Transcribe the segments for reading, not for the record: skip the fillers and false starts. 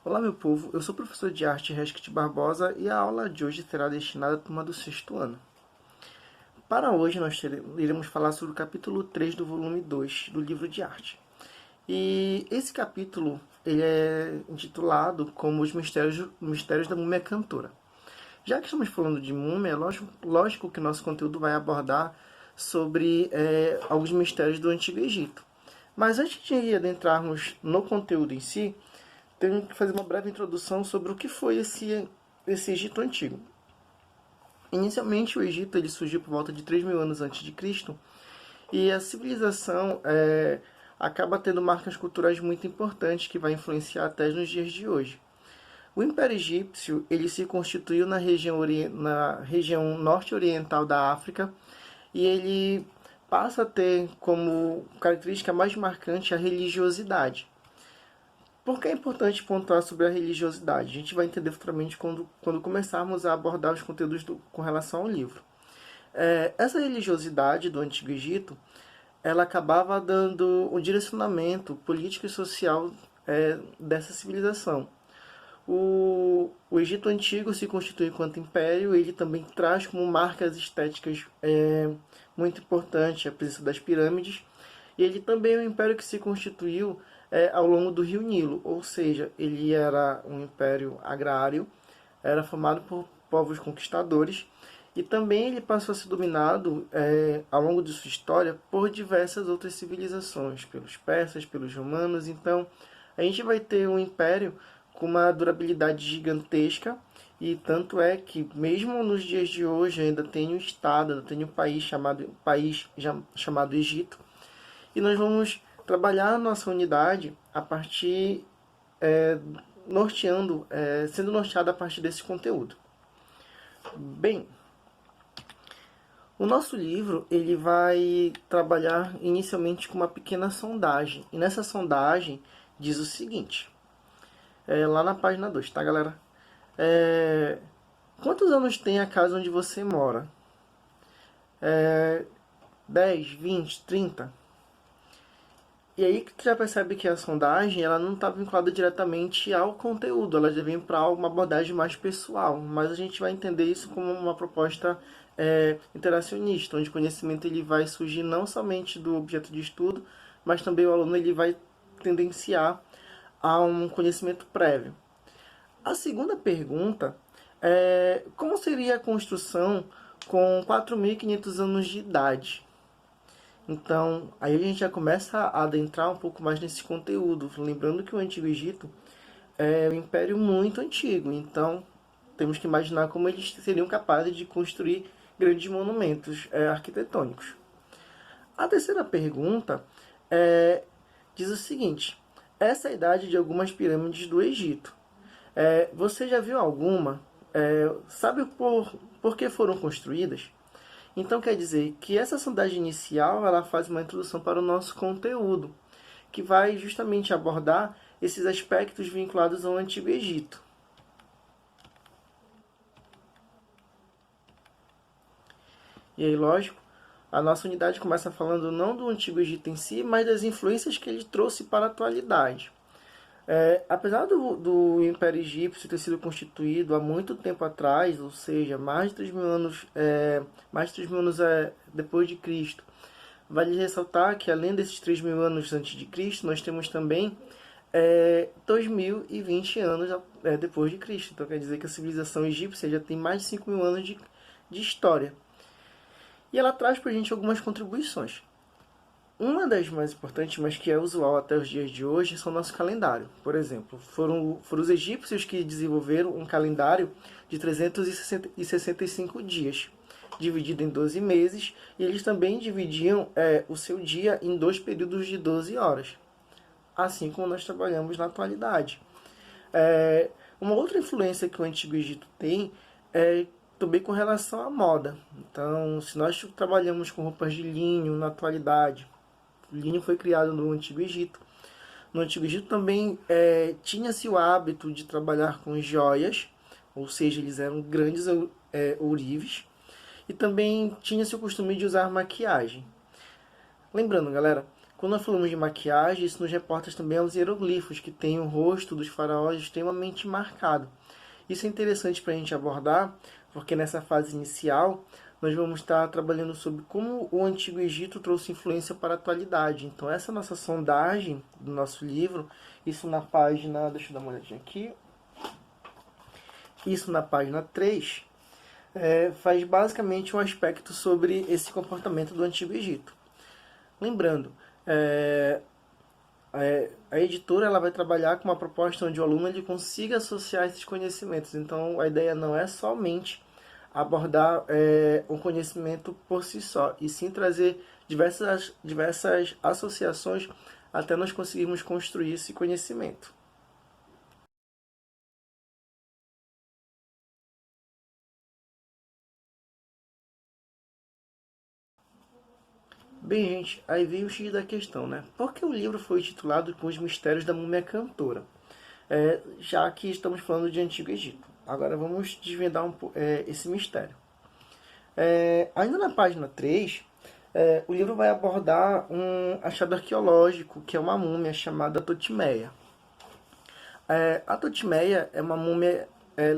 Olá, meu povo, eu sou o professor de arte Resket Barbosa e a aula de hoje será destinada à turma do sexto ano. Para hoje, nós iremos falar sobre o capítulo 3 do volume 2 do livro de arte. E esse capítulo ele é intitulado como Os Mistérios da Múmia Cantora. Já que estamos falando de múmia, é lógico que nosso conteúdo vai abordar sobre alguns mistérios do Antigo Egito. Mas antes de adentrarmos no conteúdo em si, tenho que fazer uma breve introdução sobre o que foi esse Egito Antigo. Inicialmente, o Egito ele surgiu por volta de 3.000 anos antes de Cristo, e a civilização acaba tendo marcas culturais muito importantes que vai influenciar até nos dias de hoje. O Império Egípcio ele se constituiu na região norte-oriental da África, e ele passa a ter como característica mais marcante a religiosidade. Por que é importante pontuar sobre a religiosidade? A gente vai entender futuramente quando começarmos a abordar os conteúdos com relação ao livro. Essa religiosidade do Antigo Egito, ela acabava dando um direcionamento político e social dessa civilização. O Egito Antigo se constitui enquanto império, ele também traz como marcas estéticas muito importante a presença das pirâmides, e ele também é um império que se constituiu ao longo do Rio Nilo, ou seja, ele era um império agrário, era formado por povos conquistadores, e também ele passou a ser dominado ao longo de sua história por diversas outras civilizações, pelos persas, pelos romanos. Então a gente vai ter um império com uma durabilidade gigantesca, e tanto é que mesmo nos dias de hoje ainda tem um estado, ainda tem um país chamado Egito, e nós vamos trabalhar a nossa unidade a partir sendo norteada a partir desse conteúdo. Bem, o nosso livro ele vai trabalhar inicialmente com uma pequena sondagem, e nessa sondagem diz o seguinte, lá na página 2, tá, galera? Quantos anos tem a casa onde você mora? 10, 20, 30? E aí que tu já percebe que a sondagem ela não está vinculada diretamente ao conteúdo, ela já vem para uma abordagem mais pessoal, mas a gente vai entender isso como uma proposta interacionista, onde o conhecimento ele vai surgir não somente do objeto de estudo, mas também o aluno ele vai tendenciar a um conhecimento prévio. A segunda pergunta é como seria a construção com 4.500 anos de idade? Então, aí a gente já começa a adentrar um pouco mais nesse conteúdo, lembrando que o Antigo Egito é um império muito antigo, então temos que imaginar como eles seriam capazes de construir grandes monumentos arquitetônicos. A terceira pergunta diz o seguinte, essa é a idade de algumas pirâmides do Egito. Você já viu alguma? Sabe por que foram construídas? Então quer dizer que essa sondagem inicial ela faz uma introdução para o nosso conteúdo, que vai justamente abordar esses aspectos vinculados ao Antigo Egito. E aí, lógico, a nossa unidade começa falando não do Antigo Egito em si, mas das influências que ele trouxe para a atualidade. Apesar do Império Egípcio ter sido constituído há muito tempo atrás, ou seja, mais de 3.000 anos, depois de Cristo, vale ressaltar que além desses 3.000 anos antes de Cristo, nós temos também 2.020 anos depois de Cristo. Então quer dizer que a civilização egípcia já tem mais de 5.000 anos de história. E ela traz para a gente algumas contribuições. Uma das mais importantes, mas que é usual até os dias de hoje, são o nosso calendário. Por exemplo, foram os egípcios que desenvolveram um calendário de 365 dias, dividido em 12 meses, e eles também dividiam o seu dia em 2 períodos de 12 horas, assim como nós trabalhamos na atualidade. Uma outra influência que o Antigo Egito tem é também com relação à moda. Então, se nós trabalhamos com roupas de linho na atualidade, o linho foi criado no Antigo Egito. No Antigo Egito também tinha-se o hábito de trabalhar com joias, ou seja, eles eram grandes ourives. E também tinha-se o costume de usar maquiagem. Lembrando, galera, Quando nós falamos de maquiagem, isso nos reporta também aos hieroglifos, que tem o rosto dos faraós extremamente marcado. Isso é interessante para a gente abordar, porque nessa fase inicial nós vamos estar trabalhando sobre como o Antigo Egito trouxe influência para a atualidade. Então essa é a nossa sondagem do nosso livro, isso na página, deixa eu dar uma olhadinha aqui, isso na página 3, faz basicamente um aspecto sobre esse comportamento do Antigo Egito. Lembrando, a editora ela vai trabalhar com uma proposta onde o aluno ele consiga associar esses conhecimentos. Então, a ideia não é somente abordar um conhecimento por si só, e sim trazer diversas associações até nós conseguirmos construir esse conhecimento. Bem, gente, aí vem o X da questão, né? Por que o livro foi intitulado Com os Mistérios da Múmia Cantora? Já que estamos falando de Antigo Egito. Agora vamos desvendar esse mistério. Ainda na página 3, o livro vai abordar um achado arqueológico, que é uma múmia chamada Totimeia. A Totimeia é uma múmia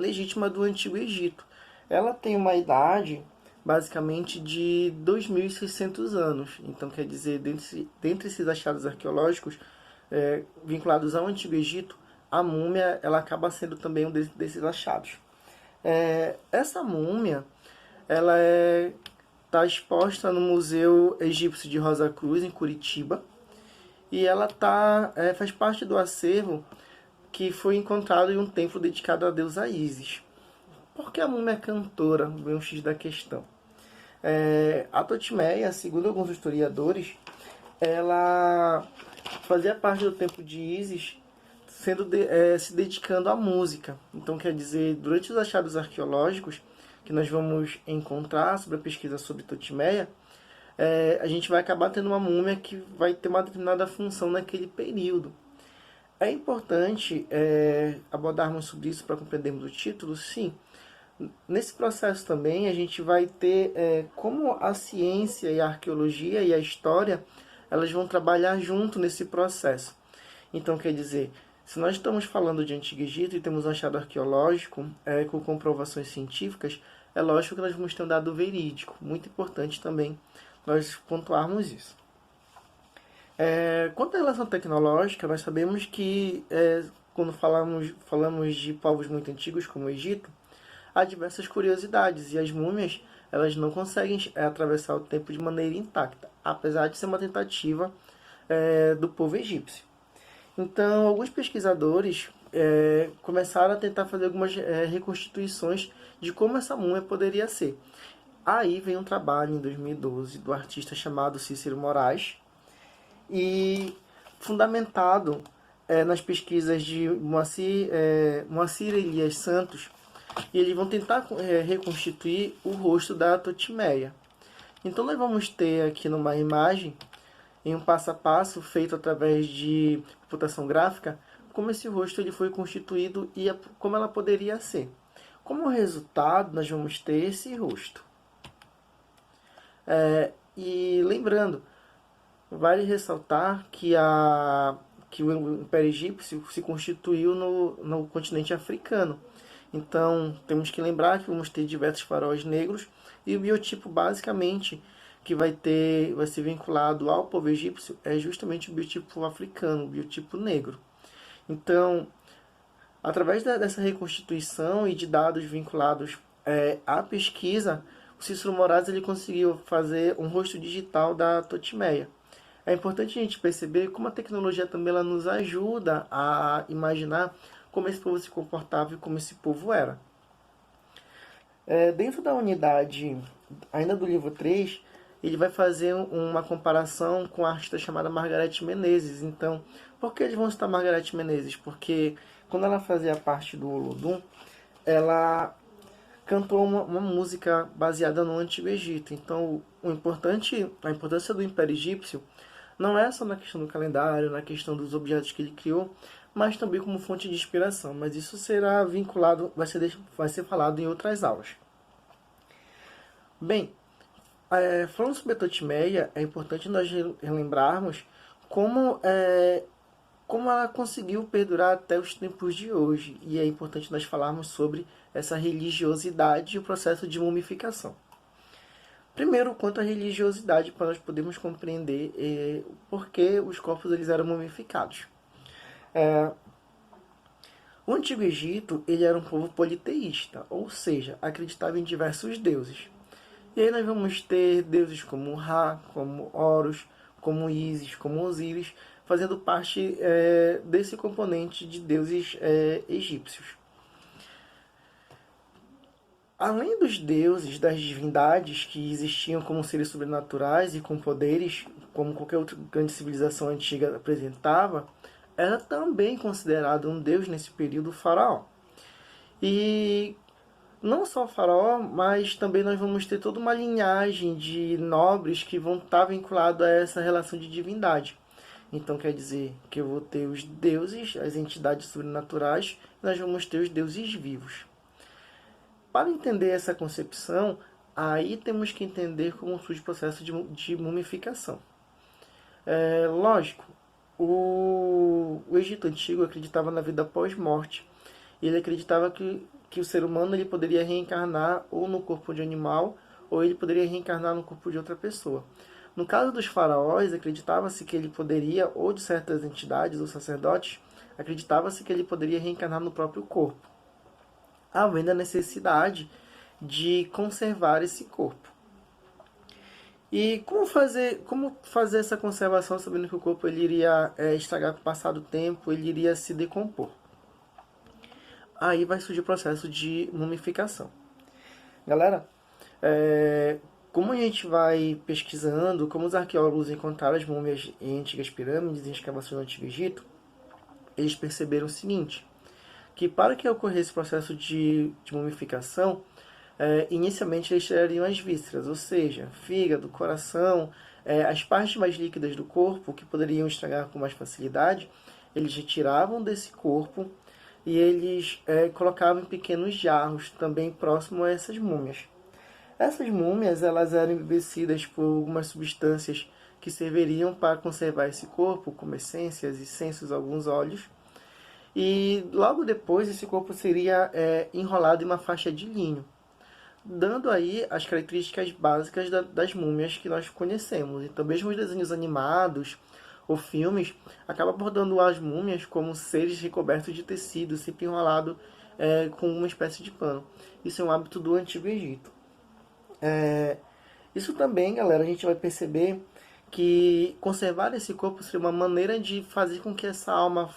legítima do Antigo Egito. Ela tem uma idade basicamente de 2.600 anos. Então, quer dizer, dentre esses achados arqueológicos vinculados ao Antigo Egito, a múmia ela acaba sendo também um desses achados. Essa múmia ela está exposta no Museu Egípcio de Rosa Cruz, em Curitiba, e ela faz parte do acervo que foi encontrado em um templo dedicado à deusa Ísis. Por que a múmia é cantora? Vem um X da questão. A Totimeia, segundo alguns historiadores, ela fazia parte do templo de Ísis, se dedicando à música. Então, quer dizer, durante os achados arqueológicos que nós vamos encontrar sobre a pesquisa sobre Totimeia, a gente vai acabar tendo uma múmia que vai ter uma determinada função naquele período. É importante abordarmos sobre isso para compreendermos o título, sim. Nesse processo também a gente vai ter como a ciência e a arqueologia e a história elas vão trabalhar junto nesse processo. Então, quer dizer, se nós estamos falando de Antigo Egito e temos um achado arqueológico com comprovações científicas, é lógico que nós vamos ter um dado verídico. Muito importante também nós pontuarmos isso. Quanto à relação tecnológica, nós sabemos que quando falamos de povos muito antigos, como o Egito, há diversas curiosidades e as múmias elas não conseguem atravessar o tempo de maneira intacta, apesar de ser uma tentativa do povo egípcio. Então, alguns pesquisadores começaram a tentar fazer algumas reconstituições de como essa múmia poderia ser. Aí vem um trabalho em 2012 do artista chamado Cícero Moraes, e fundamentado nas pesquisas de Moacir Elias Santos, e eles vão tentar reconstituir o rosto da Totimeia. Então nós vamos ter aqui numa imagem, em um passo a passo feito através de computação gráfica, como esse rosto ele foi constituído e como ela poderia ser. Como resultado, nós vamos ter esse rosto. E lembrando, vale ressaltar que o Império Egípcio se constituiu no continente africano. Então, temos que lembrar que vamos ter diversos faraós negros e o biotipo, basicamente, que vai ser vinculado ao povo egípcio é justamente o biotipo africano, o biotipo negro. Então, através dessa reconstituição e de dados vinculados à pesquisa, o Cícero Moraes ele conseguiu fazer um rosto digital da Totimeia. É importante a gente perceber como a tecnologia também ela nos ajuda a imaginar como esse povo se comportava e como esse povo era. Dentro da unidade, ainda do livro 3, ele vai fazer uma comparação com a artista chamada Margareth Menezes. Então, por que eles vão citar Margareth Menezes? Porque quando ela fazia parte do Olodum, ela cantou uma música baseada no Antigo Egito. Então, a importância do Império Egípcio não é só na questão do calendário, na questão dos objetos que ele criou, mas também como fonte de inspiração. Mas isso será vinculado, vai ser falado em outras aulas. Bem, falando sobre a Totimeia, é importante nós relembrarmos como ela conseguiu perdurar até os tempos de hoje. E é importante nós falarmos sobre essa religiosidade e o processo de mumificação. Primeiro, quanto à religiosidade, para nós podermos compreender por que os corpos eles eram mumificados. O Antigo Egito ele era um povo politeísta, ou seja, acreditava em diversos deuses. E aí nós vamos ter deuses como Ra, como Horus, como Ísis, como Osíris, fazendo parte desse componente de deuses egípcios. Além dos deuses, das divindades que existiam como seres sobrenaturais e com poderes, como qualquer outra grande civilização antiga apresentava, era também considerado um deus nesse período o faraó. E não só o faraó, mas também nós vamos ter toda uma linhagem de nobres que vão estar vinculados a essa relação de divindade. Então quer dizer que eu vou ter os deuses, as entidades sobrenaturais, e nós vamos ter os deuses vivos. Para entender essa concepção, aí temos que entender como surge o processo de mumificação. Lógico, o Egito Antigo acreditava na vida pós-morte. Ele acreditava que o ser humano ele poderia reencarnar ou no corpo de animal, ou ele poderia reencarnar no corpo de outra pessoa. No caso dos faraós, acreditava-se que ele poderia, ou de certas entidades ou sacerdotes, acreditava-se que ele poderia reencarnar no próprio corpo, havendo a necessidade de conservar esse corpo. E como fazer essa conservação sabendo que o corpo ele iria estragar com o passar do tempo, ele iria se decompor? Aí vai surgir o processo de mumificação. Galera, como a gente vai pesquisando, como os arqueólogos encontraram as múmias em antigas pirâmides, em escavações no Antigo Egito, eles perceberam o seguinte, que para que ocorresse o processo de mumificação, inicialmente eles tirariam as vísceras, ou seja, fígado, coração, as partes mais líquidas do corpo, que poderiam estragar com mais facilidade, eles retiravam desse corpo e eles colocavam em pequenos jarros, também próximo a essas múmias. Essas múmias elas eram embevecidas por algumas substâncias que serviriam para conservar esse corpo, como essências, incensos, alguns óleos. E logo depois esse corpo seria enrolado em uma faixa de linho, dando aí as características básicas das múmias que nós conhecemos. Então, mesmo os desenhos animados ou filmes acabam abordando as múmias como seres recobertos de tecido, sempre enrolado com uma espécie de pano. Isso é um hábito do Antigo Egito. Isso também, galera, a gente vai perceber que conservar esse corpo seria uma maneira de fazer com que essa alma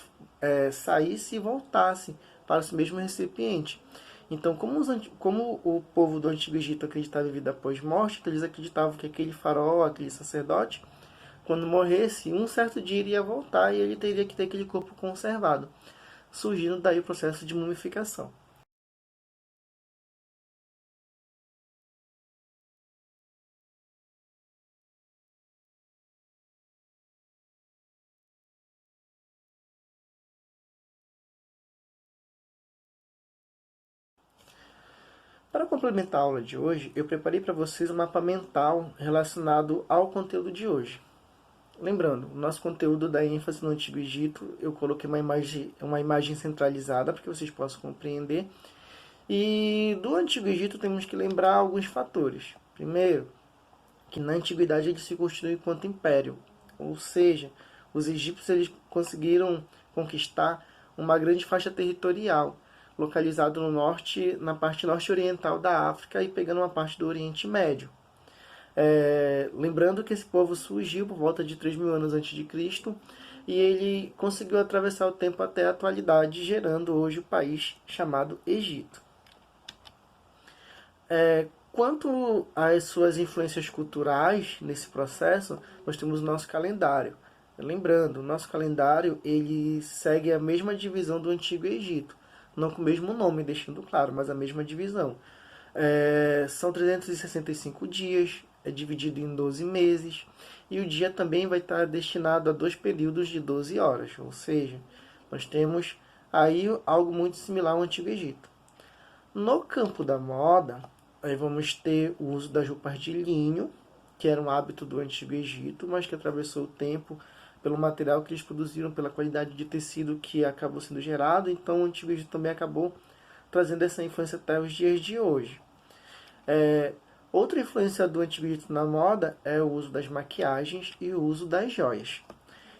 saísse e voltasse para o mesmo recipiente. Então, como o povo do Antigo Egito acreditava em vida após morte, eles acreditavam que aquele faraó, aquele sacerdote, quando morresse, um certo dia iria voltar e ele teria que ter aquele corpo conservado, surgindo daí o processo de mumificação. Para complementar a aula de hoje, eu preparei para vocês um mapa mental relacionado ao conteúdo de hoje. Lembrando, o nosso conteúdo dá ênfase no Antigo Egito, eu coloquei uma imagem centralizada para que vocês possam compreender. E do Antigo Egito temos que lembrar alguns fatores. Primeiro, que na Antiguidade ele se constituiu enquanto império, ou seja, os egípcios eles conseguiram conquistar uma grande faixa territorial, localizado no norte, na parte norte-oriental da África e pegando uma parte do Oriente Médio. Lembrando que esse povo surgiu por volta de 3.000 anos antes de Cristo e ele conseguiu atravessar o tempo até a atualidade, gerando hoje o país chamado Egito. Quanto às suas influências culturais nesse processo, nós temos o nosso calendário. Lembrando, o nosso calendário ele segue a mesma divisão do Antigo Egito, não com o mesmo nome, deixando claro, mas a mesma divisão. São 365 dias, é dividido em 12 meses, e o dia também vai estar destinado a 2 períodos de 12 horas, ou seja, nós temos aí algo muito similar ao Antigo Egito. No campo da moda, aí vamos ter o uso das roupas de linho, que era um hábito do Antigo Egito, mas que atravessou o tempo pelo material que eles produziram, pela qualidade de tecido que acabou sendo gerado. Então o Antigo Egito também acabou trazendo essa influência até os dias de hoje. Outra influência do Antigo Egito na moda é o uso das maquiagens e o uso das joias.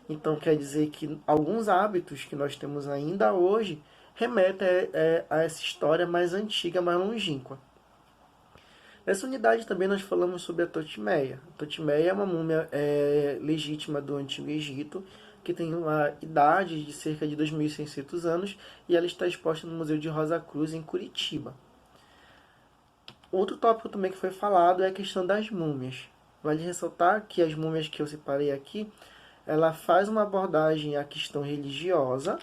Então quer dizer que alguns hábitos que nós temos ainda hoje remetem a essa história mais antiga, mais longínqua. Nessa unidade também nós falamos sobre a Totimeia. A Totimeia é uma múmia legítima do Antigo Egito, que tem uma idade de cerca de 2.600 anos, e ela está exposta no Museu de Rosa Cruz, em Curitiba. Outro tópico também que foi falado é a questão das múmias. Vale ressaltar que as múmias que eu separei aqui, ela faz uma abordagem à questão religiosa,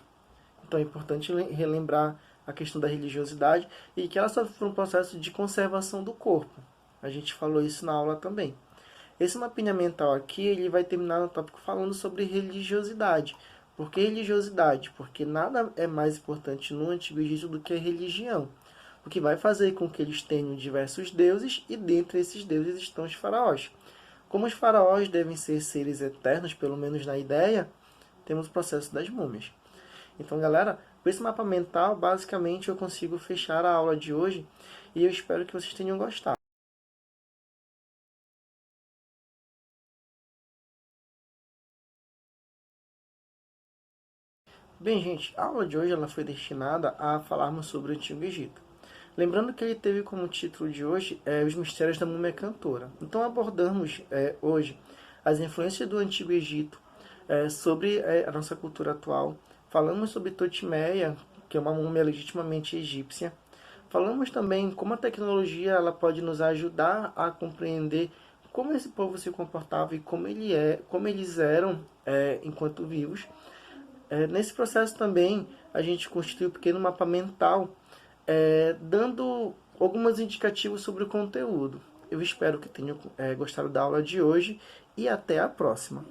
então é importante relembrar a questão da religiosidade, e que ela sofre um processo de conservação do corpo. A gente falou isso na aula também. Esse mapinha mental aqui, ele vai terminar no tópico falando sobre religiosidade. Por que religiosidade? Porque nada é mais importante no Antigo Egito do que a religião. O que vai fazer com que eles tenham diversos deuses, e dentre esses deuses estão os faraós. Como os faraós devem ser seres eternos, pelo menos na ideia, temos o processo das múmias. Então, galera, com esse mapa mental, basicamente eu consigo fechar a aula de hoje, e eu espero que vocês tenham gostado. Bem, gente, a aula de hoje ela foi destinada a falarmos sobre o Antigo Egito. Lembrando que ele teve como título de hoje Os Mistérios da Múmia Cantora. Então abordamos hoje as influências do Antigo Egito sobre a nossa cultura atual. Falamos sobre Totimeia, que é uma múmia legitimamente egípcia. Falamos também como a tecnologia ela pode nos ajudar a compreender como esse povo se comportava e como eles eram enquanto vivos. Nesse processo também a gente constitui um pequeno mapa mental, dando alguns indicativos sobre o conteúdo. Eu espero que tenham gostado da aula de hoje, e até a próxima.